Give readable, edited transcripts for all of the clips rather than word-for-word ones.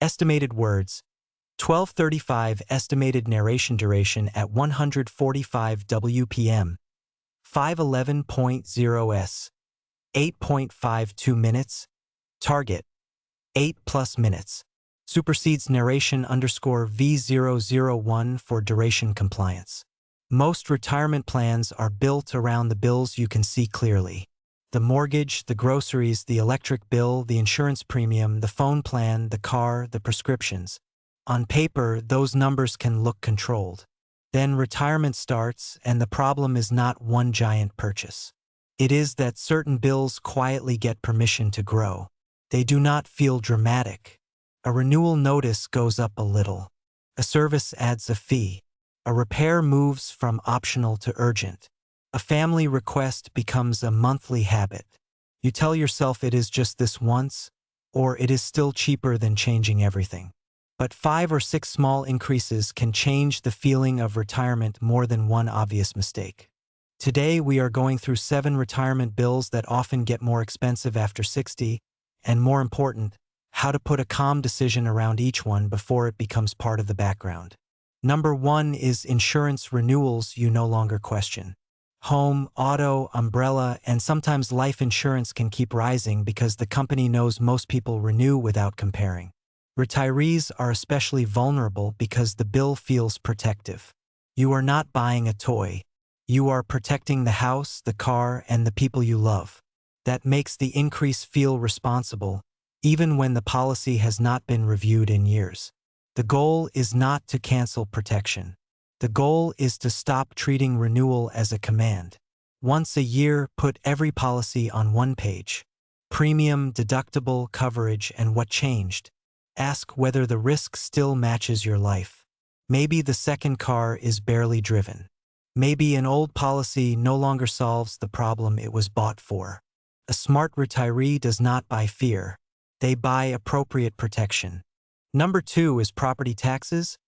Estimated words. 1235 estimated narration duration at 145 WPM. 511.0 s. 8.52 minutes. Target. 8+ minutes. Supersedes narration _V001 for duration compliance. Most retirement plans are built around the bills you can see clearly. The mortgage, the groceries, the electric bill, the insurance premium, the phone plan, the car, the prescriptions. On paper, those numbers can look controlled. Then retirement starts, and the problem is not one giant purchase. It is that certain bills quietly get permission to grow. They do not feel dramatic. A renewal notice goes up a little. A service adds a fee. A repair moves from optional to urgent. A family request becomes a monthly habit. You tell yourself it is just this once, or it is still cheaper than changing everything. But 5 or 6 small increases can change the feeling of retirement more than one obvious mistake. Today we are going through 7 retirement bills that often get more expensive after 60, and more important, how to put a calm decision around each one before it becomes part of the background. Number 1 is insurance renewals you no longer question. Home, auto, umbrella, and sometimes life insurance can keep rising because the company knows most people renew without comparing. Retirees are especially vulnerable because the bill feels protective. You are not buying a toy. You are protecting the house, the car, and the people you love. That makes the increase feel responsible, even when the policy has not been reviewed in years. The goal is not to cancel protection. The goal is to stop treating renewal as a command. Once a year, put every policy on one page. Premium, deductible, coverage, and what changed. Ask whether the risk still matches your life. Maybe the second car is barely driven. Maybe an old policy no longer solves the problem it was bought for. A smart retiree does not buy fear. They buy appropriate protection. Number 2 is property taxes,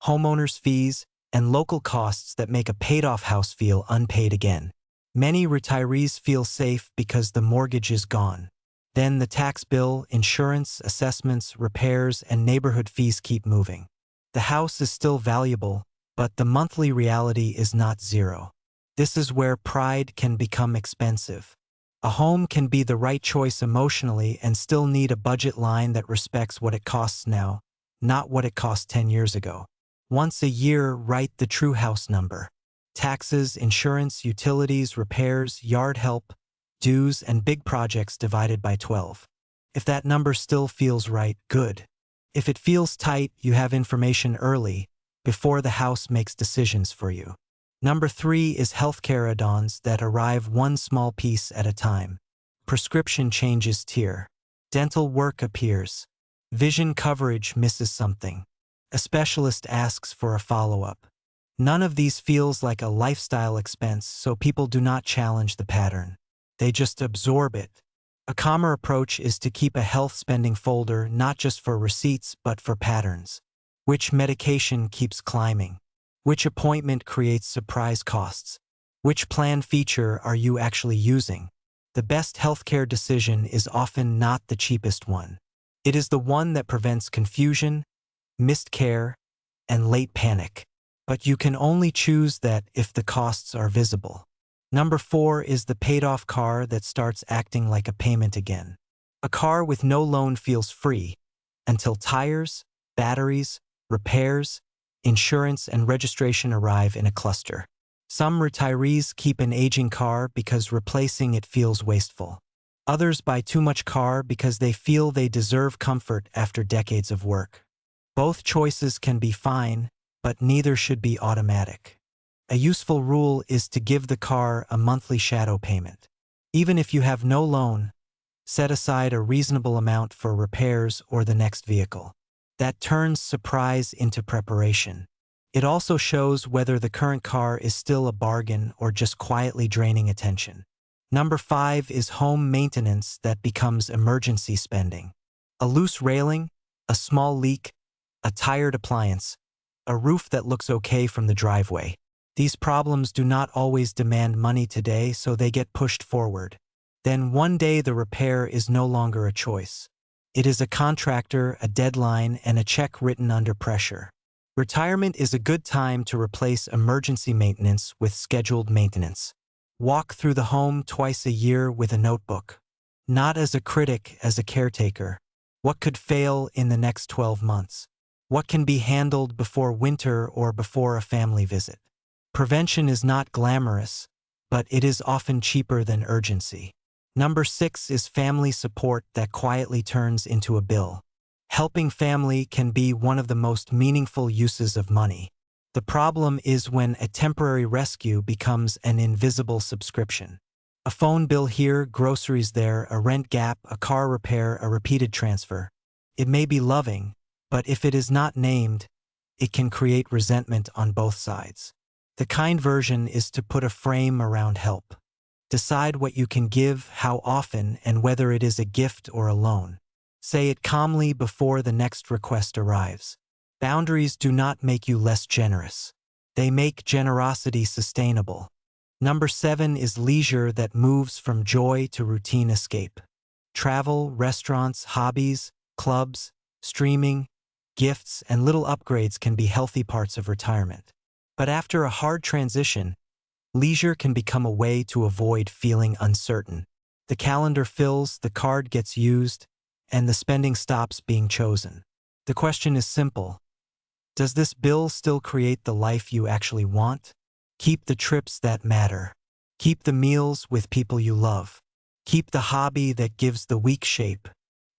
homeowners' fees, and local costs that make a paid-off house feel unpaid again. Many retirees feel safe because the mortgage is gone. Then the tax bill, insurance, assessments, repairs, and neighborhood fees keep moving. The house is still valuable, but the monthly reality is not zero. This is where pride can become expensive. A home can be the right choice emotionally and still need a budget line that respects what it costs now, not what it cost 10 years ago. Once a year, write the true house number. Taxes, insurance, utilities, repairs, yard help, dues, and big projects divided by 12. If that number still feels right, good. If it feels tight, you have information early, before the house makes decisions for you. Number 3 is healthcare add-ons that arrive one small piece at a time. Prescription changes tier. Dental work appears. Vision coverage misses something. A specialist asks for a follow-up. None of these feels like a lifestyle expense, so people do not challenge the pattern. They just absorb it. A calmer approach is to keep a health spending folder not just for receipts but for patterns. Which medication keeps climbing? Which appointment creates surprise costs? Which plan feature are you actually using? The best healthcare decision is often not the cheapest one. It is the one that prevents confusion, missed care, and late panic. But you can only choose that if the costs are visible. Number 4 is the paid-off car that starts acting like a payment again. A car with no loan feels free, until tires, batteries, repairs, insurance, and registration arrive in a cluster. Some retirees keep an aging car because replacing it feels wasteful. Others buy too much car because they feel they deserve comfort after decades of work. Both choices can be fine, but neither should be automatic. A useful rule is to give the car a monthly shadow payment. Even if you have no loan, set aside a reasonable amount for repairs or the next vehicle. That turns surprise into preparation. It also shows whether the current car is still a bargain or just quietly draining attention. Number 5 is home maintenance that becomes emergency spending. A loose railing, a small leak, a tired appliance, a roof that looks okay from the driveway. These problems do not always demand money today, so they get pushed forward. Then one day the repair is no longer a choice. It is a contractor, a deadline, and a check written under pressure. Retirement is a good time to replace emergency maintenance with scheduled maintenance. Walk through the home twice a year with a notebook. Not as a critic, as a caretaker. What could fail in the next 12 months? What can be handled before winter or before a family visit? Prevention is not glamorous, but it is often cheaper than urgency. Number 6 is family support that quietly turns into a bill. Helping family can be one of the most meaningful uses of money. The problem is when a temporary rescue becomes an invisible subscription. A phone bill here, groceries there, a rent gap, a car repair, a repeated transfer. It may be loving, but if it is not named, it can create resentment on both sides. The kind version is to put a frame around help. Decide what you can give, how often, and whether it is a gift or a loan. Say it calmly before the next request arrives. Boundaries do not make you less generous. They make generosity sustainable. Number 7 is leisure that moves from joy to routine escape. Travel, restaurants, hobbies, clubs, streaming, gifts, and little upgrades can be healthy parts of retirement. But after a hard transition, leisure can become a way to avoid feeling uncertain. The calendar fills, the card gets used, and the spending stops being chosen. The question is simple. Does this bill still create the life you actually want? Keep the trips that matter. Keep the meals with people you love. Keep the hobby that gives the week shape.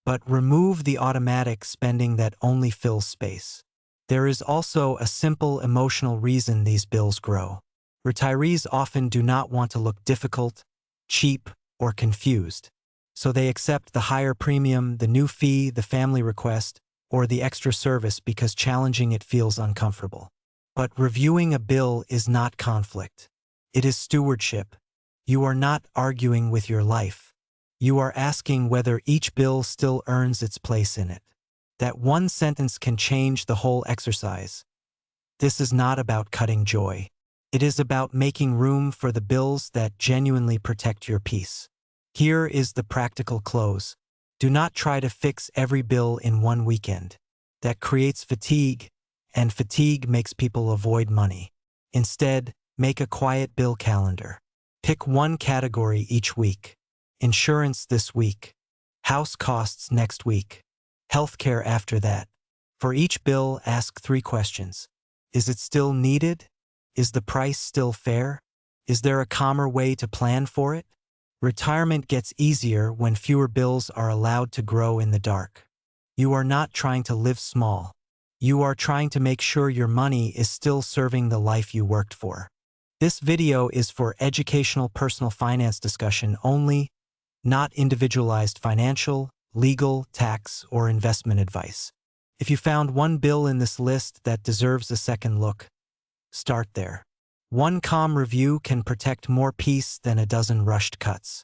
But remove the automatic spending that only fills space. There is also a simple emotional reason these bills grow. Retirees often do not want to look difficult, cheap, or confused. So they accept the higher premium, the new fee, the family request, or the extra service because challenging it feels uncomfortable. But reviewing a bill is not conflict. It is stewardship. You are not arguing with your life. You are asking whether each bill still earns its place in it. That one sentence can change the whole exercise. This is not about cutting joy. It is about making room for the bills that genuinely protect your peace. Here is the practical close. Do not try to fix every bill in one weekend. That creates fatigue, and fatigue makes people avoid money. Instead, make a quiet bill calendar. Pick one category each week. Insurance this week. House costs next week. Healthcare after that. For each bill, ask 3 questions. Is it still needed? Is the price still fair? Is there a calmer way to plan for it? Retirement gets easier when fewer bills are allowed to grow in the dark. You are not trying to live small. You are trying to make sure your money is still serving the life you worked for. This video is for educational personal finance discussion only, not individualized financial, legal, tax, or investment advice. If you found one bill in this list that deserves a second look, start there. One calm review can protect more peace than a dozen rushed cuts.